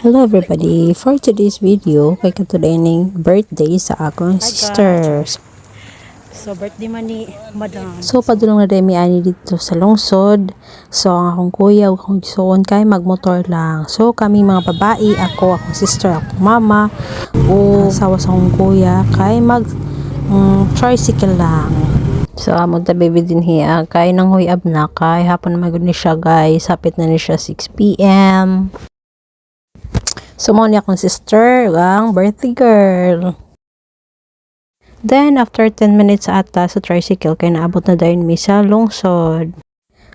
Hello everybody! For today's video, kay katulayning birthday sa akong sisters. So, birthday man ni Madam. So, padulong na demi ani dito sa lungsod. So, ang akong kuya, akong gisuon kay magmotor lang. So, kami mga babae, akong sister, akong mama, o asawa sa akong kuya, kay tricycle lang. So, among ta baby din hiya, kay nang huyab na, kay hapon na magod ni siya guys, hapit na ni siya 6 p.m. So, mo niya akong sister, ang birthday girl. Then, after 10 minutes ata sa tricycle, kaya naabot na dahil mi sa lungsod.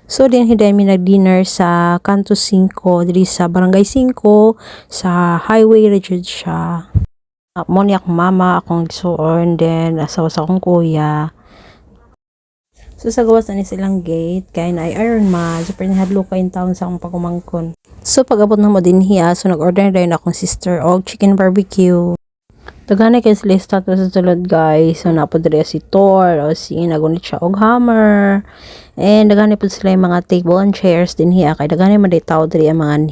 So, din hiday mi nag-dinner sa Kanto 5, dili sa Barangay 5, sa highway rigid siya. Mo niya akong mama, akong gisuon, then asawa sa akong kuya. So, sa gawas na ni silang gate, kaya na iron ma, super nahadlo ka in town sa akong pagumangkon. So, pag-abot na mo din hiya, so nag-order na rin akong sister og chicken barbecue. Tagana kay sila status sa tulad guys. So, napodre si Thor o si nagunit siya og hammer. And dagani po sila yung mga table and chairs din hiya. Kay dagani man day tao diri ang mga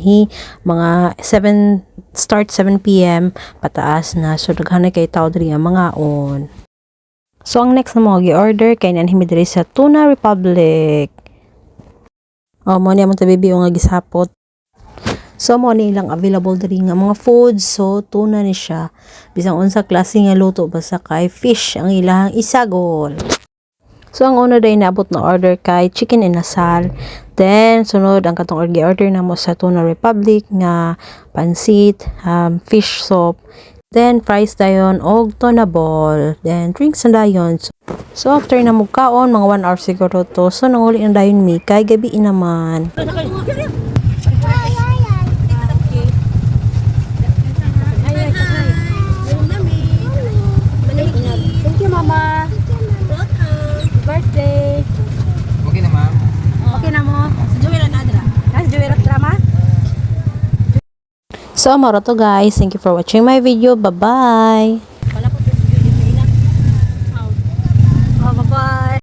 mga 7 p.m. pataas na. So, dagani kay tao diri ang mga on. So, ang next na mga gi-order kay nanhimi diri sa Tuna Republic. Mo niya mga baby yung nga gisapot. So, mo nilang available diri nga mga foods. So, tuna ni siya. Bisang unsa klase nga luto basta kay fish ang ilang isagol. So, ang una day naabot na order kay chicken inasal. Then, sunod ang katong order na mo sa Tuna Republic nga pansit, fish soup. Then, fries dayon og tuna ball. Then, drinks na dayon. So, after na mugkaon, mga 1 hour siguro to. So, nanguli na dayon mi kay gabi naman. Mama. Birthday. Okay na, ma'am. Okay na mo? Sa Joey na adra. Sa Joey drama? So, moro to guys. Thank you for watching my video. Bye-bye!